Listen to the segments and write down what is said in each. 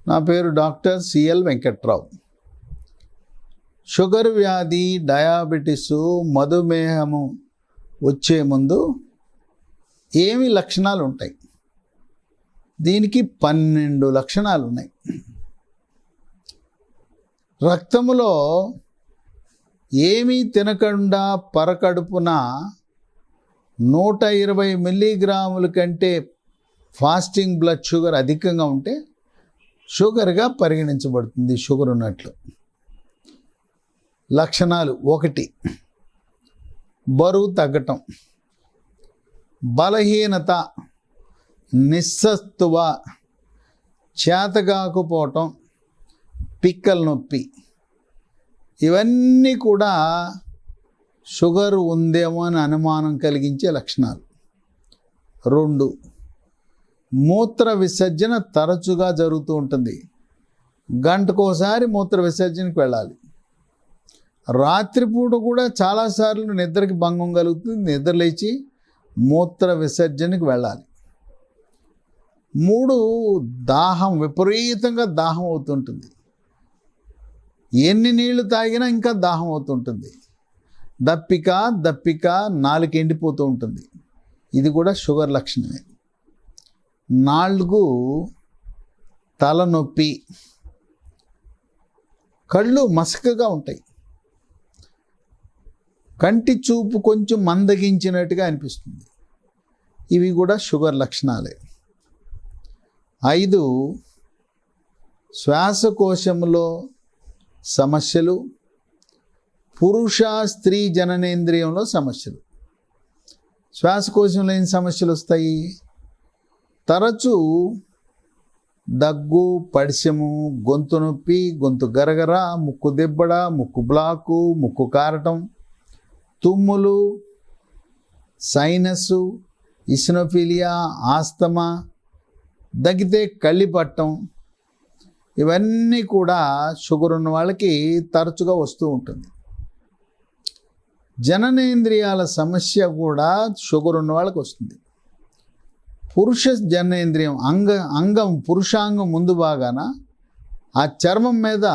నా పేరు doctor CL Venkatrao. Sugar వ్యాధి, డయాబెటీసు, మధుమేహము వచ్చే ముందు ఏమి లక్షణాలు ఉంటాయి? దీనికి 12 లక్షణాలు ఉన్నాయి. రక్తములో ఏమీ తినకుండా పరకడుపున 120 మిల్లీగ్రాముల కంటే ఫాస్టింగ్ బ్లడ్ షుగర్ అధికంగా ఉంటే షుగర్గా పరిగణించబడుతుంది. షుగర్ ఉన్నట్లు. లక్షణాలు: 1, బరువు తగ్గటం, బలహీనత, నిస్సత్తువ, చేతగాకపోవటం, పిక్కల నొప్పి. ఇవన్నీ కూడా షుగర్ ఉందేమో అని అనుమానం కలిగించే లక్షణాలు. 2, మూత్ర విసర్జన తరచుగా జరుగుతూ ఉంటుంది. గంటకోసారి మూత్ర విసర్జనకి వెళ్ళాలి. రాత్రిపూట కూడా చాలాసార్లు నిద్రకి భంగం కలుగుతుంది. నిద్ర లేచి మూత్ర విసర్జనకి వెళ్ళాలి. 3, దాహం, విపరీతంగా దాహం అవుతుంటుంది. ఎన్ని నీళ్లు తాగినా ఇంకా దాహం అవుతుంటుంది. దప్పిక, నాలుక ఎండిపోతూ ఉంటుంది. ఇది కూడా షుగర్ లక్షణమే. 4, తలనొప్పి, కళ్ళు మసకగా ఉంటాయి, కంటి చూపు కొంచెం మందగించినట్టుగా అనిపిస్తుంది. ఇవి కూడా షుగర్ లక్షణాలే. 5, శ్వాసకోశంలో సమస్యలు, పురుష స్త్రీ జననేంద్రియంలో సమస్యలు. శ్వాసకోశంలో ఏం సమస్యలు వస్తాయి? తరచూ దగ్గు, పడిశము, గొంతు నొప్పి, గొంతు గరగర, ముక్కు దెబ్బడ, ముక్కు బ్లాకు, ముక్కు కారటం, తుమ్ములు, సైనస్సు, ఇసినోఫిలియా, ఆస్తమా, దగ్గితే కళ్ళి పట్టం. ఇవన్నీ కూడా షుగర్ ఉన్న వాళ్ళకి తరచుగా వస్తూ ఉంటుంది. జననేంద్రియాల సమస్య కూడా షుగర్ ఉన్న వాళ్ళకి వస్తుంది. పురుష జననేంద్రియం అంగం పురుషాంగం ముందు భాగాన ఆ చర్మం మీద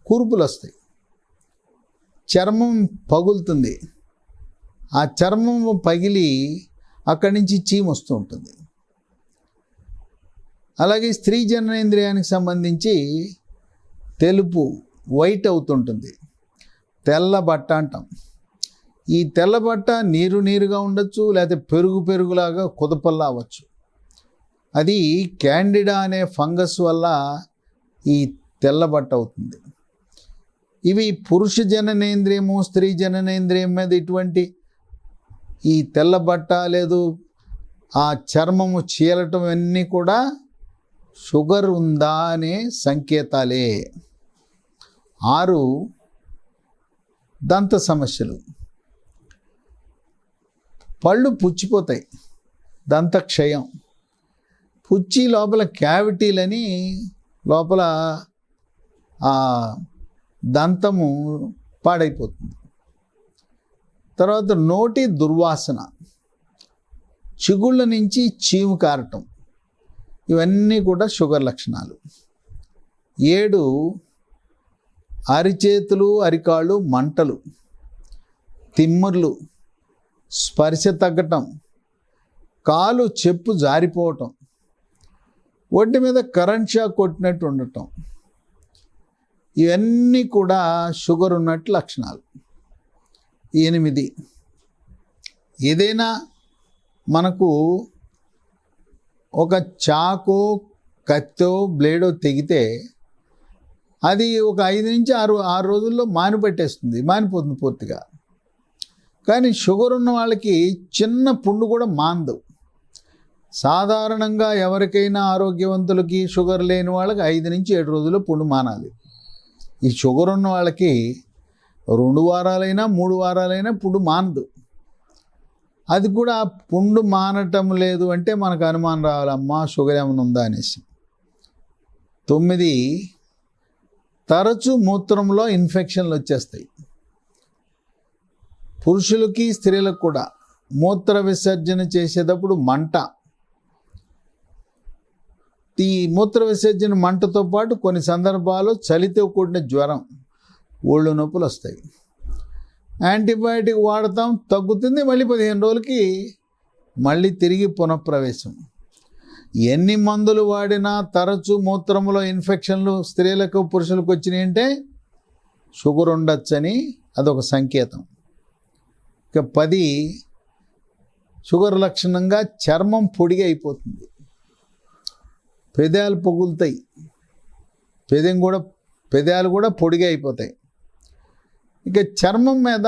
కురుపులు వస్తాయి. చర్మం పగులుతుంది. ఆ చర్మం పగిలి అక్కడి నుంచి చీము వస్తూ ఉంటుంది. అలాగే స్త్రీ జననేంద్రియానికి సంబంధించి తెలుపు, వైట్ అవుతుంటుంది. తెల్ల బట్ట అంటాం. ఈ తెల్ల బట్ట నీరుగా ఉండొచ్చు, లేకపోతే పెరుగులాగా కుదపల్లా అవ్వచ్చు. అది క్యాండిడా అనే ఫంగస్ వల్ల ఈ తెల్ల బట్ట అవుతుంది. ఇవి పురుష జననేంద్రియము, స్త్రీ జననేంద్రియం మీద ఇటువంటి ఈ తెల్ల బట్ట లేదు, ఆ చర్మము చీలటం అన్నీ కూడా షుగర్ ఉందా అనే సంకేతాలే. 6, దంత సమస్యలు. పళ్ళు పుచ్చిపోతాయి, దంతక్షయం. పుచ్చి లోపల క్యావిటీలని, లోపల ఆ దంతము పాడైపోతుంది. తర్వాత నోటి దుర్వాసన, చిగుళ్ళ నుంచి చీము కారటం. ఇవన్నీ కూడా షుగర్ లక్షణాలు. 7, అరిచేతులు, అరికాళ్ళు మంటలు, తిమ్ముర్లు, స్పర్శ తగ్గటం, కాలు చెప్పు జారిపోవటం, ఒంటి మీద కరెంట్ షాక్ కొట్టినట్టు ఉండటం. ఇవన్నీ కూడా షుగర్ ఉన్నట్టు లక్షణాలు. 8, ఏదైనా మనకు ఒక చాకో, కత్తో, బ్లేడో తెగితే అది ఒక 5 నుంచి 6 రోజుల్లో మానిపోతుంది పూర్తిగా. కానీ షుగర్ ఉన్న వాళ్ళకి చిన్న పుండు కూడా మానదు. సాధారణంగా ఎవరికైనా ఆరోగ్యవంతులకి, షుగర్ లేని వాళ్ళకి 5 నుంచి 7 రోజుల్లో పుండు మానాలి. ఈ షుగర్ ఉన్న వాళ్ళకి 2 వారాలైనా 3 వారాలైనా పుండు మానదు. అది కూడా పుండు మానటం లేదు అంటే మనకు అనుమానం రావాలి, అమ్మా షుగర్ ఏమైనా ఉందా అనేసి. 9, తరచు మూత్రంలో ఇన్ఫెక్షన్లు వచ్చేస్తాయి. పురుషులకి స్త్రీలకు కూడా మూత్ర విసర్జన చేసేటప్పుడు మంట. ఈ మూత్ర విసర్జన మంటతో పాటు కొన్ని సందర్భాల్లో చలితో కూడిన జ్వరం, ఒళ్ళు నొప్పులు వస్తాయి. యాంటీబయాటిక్ వాడతాం, తగ్గుతుంది, మళ్ళీ 15 రోజులకి మళ్ళీ తిరిగి పునఃప్రవేశం. ఎన్ని మందులు వాడినా తరచూ మూత్రంలో ఇన్ఫెక్షన్లు స్త్రీలకు పురుషులకు వచ్చినాయి అంటే షుగర్ ఉండొచ్చని అదొక సంకేతం. ఇక 10 షుగర్ లక్షణంగా చర్మం పొడిగా అయిపోతుంది, పెదాలు పగులుతాయి, పెదాలు కూడా పొడిగా అయిపోతాయి. ఇక చర్మం మీద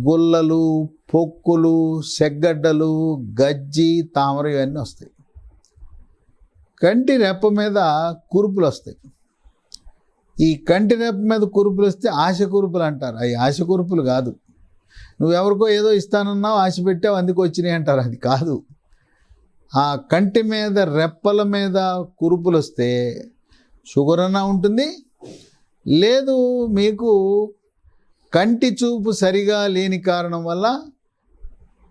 గుల్లలు, పొక్కులు, సెగ్గడ్డలు, గజ్జి, తామర ఇవన్నీ వస్తాయి. కంటి రెప్ప మీద కురుపులు వస్తాయి. ఈ కంటి రెప్ప మీద కురుపులు వస్తే ఆశ కురుపులు అంటారు. అవి ఆశ కురుపులు కాదు. నువ్వెవరికో ఏదో ఇస్తానన్నావు, ఆశ పెట్టావు, అందుకు వచ్చినాయి అంటారు. అది కాదు. ఆ కంటి మీద రెప్పల మీద కురుపులు వస్తే షుగర్ అన్నా ఉంటుంది, లేదు మీకు కంటి చూపు సరిగా లేని కారణం వల్ల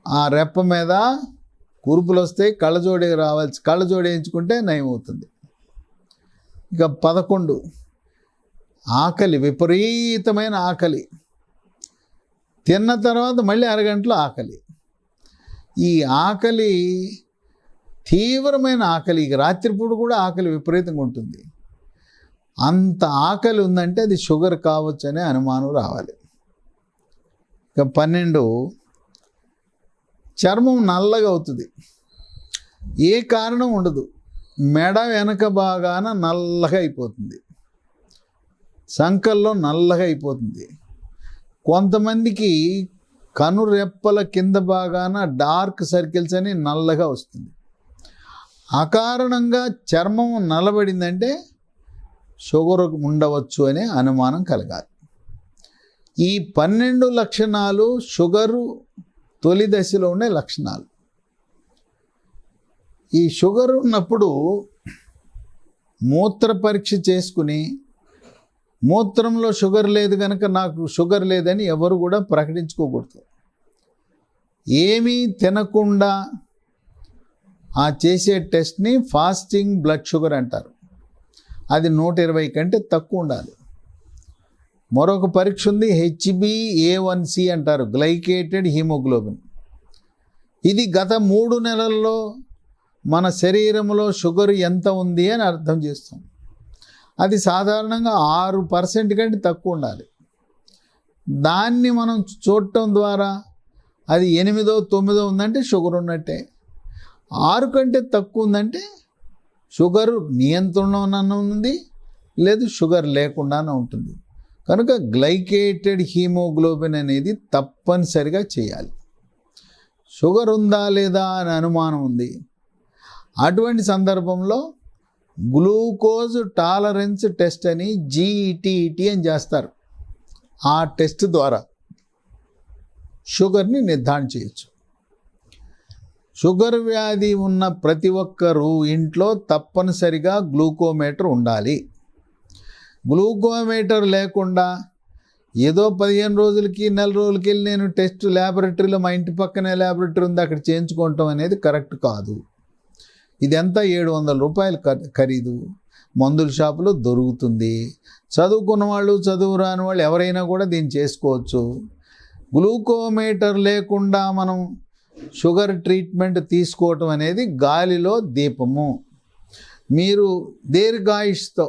ఆ రెప్ప మీద కురుపులు వస్తాయి, కళ్ళజోడి కళ్ళజోడి వేయించుకుంటే నయం అవుతుంది. ఇక 11 ఆకలి, విపరీతమైన ఆకలి, తిన్న తర్వాత మళ్ళీ అరగంటలో ఆకలి. ఈ ఆకలి తీవ్రమైన ఆకలి, ఇక రాత్రిపూట కూడా ఆకలి విపరీతంగా ఉంటుంది. అంత ఆకలి ఉందంటే అది షుగర్ కావచ్చు అనే అనుమానం రావాలి. ఇక 12 చర్మం నల్లగా అవుతుంది, ఏ కారణం ఉండదు, మెడ వెనక భాగాన నల్లగా అయిపోతుంది, సంకల్లో నల్లగా అయిపోతుంది. కొంతమందికి కనురెప్పల కింద భాగాన డార్క్ సర్కిల్స్ అని నల్లగా వస్తుంది. అకారణంగా చర్మం నల్లబడిందంటే షుగర్ ఉండవచ్చు అనే అనుమానం కలగాలి. ఈ 12 లక్షణాలు షుగరు తొలి దశలో ఉండే లక్షణాలు. ఈ షుగర్ ఉన్నప్పుడు మూత్ర పరీక్ష చేసుకుని మూత్రంలో షుగర్ లేదు కనుక నాకు షుగర్ లేదని ఎవరు కూడా ప్రకటించుకోకూడదు. ఏమీ తినకుండా ఆ చేసే టెస్ట్ని ఫాస్టింగ్ బ్లడ్ షుగర్ అంటారు. అది 120 కంటే తక్కువ ఉండాలి. మరొక పరీక్ష ఉంది, HbA1c అంటారు, గ్లైకేటెడ్ హీమోగ్లోబిన్. ఇది గత 3 నెలల్లో మన శరీరంలో షుగర్ ఎంత ఉంది అని అర్థం చేస్తాం. అది సాధారణంగా 6% కంటే తక్కువ ఉండాలి. దాన్ని మనం చూడటం ద్వారా అది 8, 9 ఉందంటే షుగర్ ఉన్నట్టే. 6 కంటే తక్కువ ఉందంటే షుగరు నియంత్రణలో ఉంది, లేదు షుగర్ లేకుండానే ఉంటుంది. కనుక గ్లైకేటెడ్ హీమోగ్లోబిన్ అనేది తప్పనిసరిగా చేయాలి. షుగర్ ఉందా లేదా అని అనుమానం ఉంది, అటువంటి సందర్భంలో గ్లూకోజ్ టాలరెన్స్ టెస్ట్ అని GTT అని చేస్తారు. ఆ టెస్ట్ ద్వారా షుగర్ని నిర్ధారణ చేయొచ్చు. షుగర్ వ్యాధి ఉన్న ప్రతి ఒక్కరూ ఇంట్లో తప్పనిసరిగా గ్లూకోమీటర్ ఉండాలి. గ్లూకోమీటర్ లేకుండా ఏదో 15 రోజులకి, నెల రోజులకి వెళ్ళి నేను టెస్ట్ ల్యాబొరేటరీలో, మా ఇంటి పక్కనే ల్యాబొరేటరీ ఉంది, అక్కడ చేయించుకోవటం అనేది కరెక్ట్ కాదు. ఇదంతా 700 రూపాయలు ఖరీదు. మందుల షాపులో దొరుకుతుంది. చదువుకున్న వాళ్ళు, చదువు రాని వాళ్ళు ఎవరైనా కూడా దీన్ని చేసుకోవచ్చు. గ్లూకోమీటర్ లేకుండా మనం షుగర్ ట్రీట్మెంట్ తీసుకోవటం అనేది గాలిలో దీపము. మీరు దీర్ఘాయుష్తో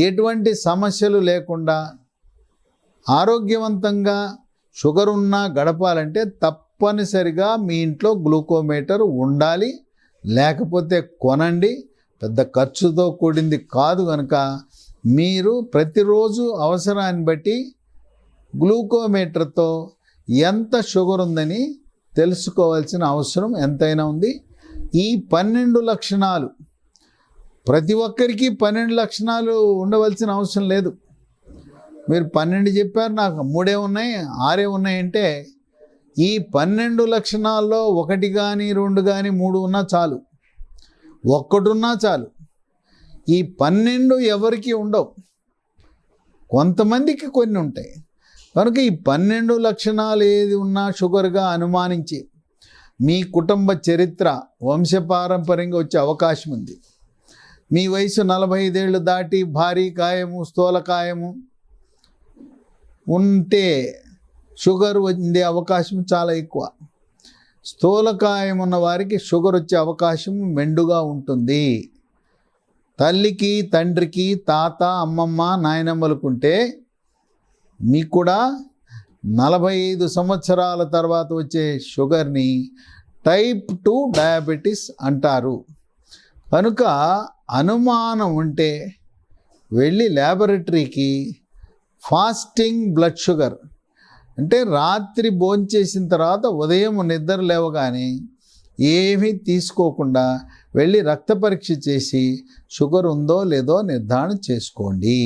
ఎటువంటి సమస్యలు లేకుండా ఆరోగ్యవంతంగా షుగర్ ఉన్నా గడపాలంటే తప్పనిసరిగా మీ ఇంట్లో గ్లూకోమీటర్ ఉండాలి. లేకపోతే కొనండి, పెద్ద ఖర్చుతో కూడింది కాదు. కనుక మీరు ప్రతిరోజు అవసరాన్ని బట్టి గ్లూకోమీటర్తో ఎంత షుగర్ ఉందని తెలుసుకోవాల్సిన అవసరం ఎంతైనా ఉంది. ఈ 12 లక్షణాలు ప్రతి ఒక్కరికి 12 లక్షణాలు ఉండవలసిన అవసరం లేదు. మీరు 12 చెప్పారు, నాకు 3 ఉన్నాయి, 6 ఉన్నాయంటే ఈ 12 లక్షణాల్లో 1 కానీ 2 కానీ 3 ఉన్నా చాలు, 1 ఉన్నా చాలు. ఈ 12 ఎవరికి ఉండవు, కొంతమందికి కొన్ని ఉంటాయి. కనుక ఈ 12 లక్షణాలు ఏది ఉన్నా షుగర్గా అనుమానించి మీ కుటుంబ చరిత్ర వంశపారంపర్యంగా వచ్చే అవకాశం ఉంది. మీ వయసు 45 ఏళ్ళు దాటి భారీ కాయము స్థూలకాయము ఉంటే షుగర్ ఉండే అవకాశం చాలా ఎక్కువ. స్థూలకాయం ఉన్న వారికి షుగర్ వచ్చే అవకాశం మెండుగా ఉంటుంది. తల్లికి తండ్రికి తాత అమ్మమ్మ నాయనమ్మలకుంటే మీకు కూడా 45 సంవత్సరాల తర్వాత వచ్చే షుగర్ని టైప్ 2 డయాబెటీస్ అంటారు. కనుక అనుమానం ఉంటే వెళ్ళి ల్యాబొరేటరీకి ఫాస్టింగ్ బ్లడ్ షుగర్ అంటే రాత్రి భోంచేసిన తర్వాత ఉదయం నిద్ర లేవగానే ఏమీ తీసుకోకుండా వెళ్ళి రక్త పరీక్ష చేసి షుగర్ ఉందో లేదో నిర్ధారణ చేసుకోండి.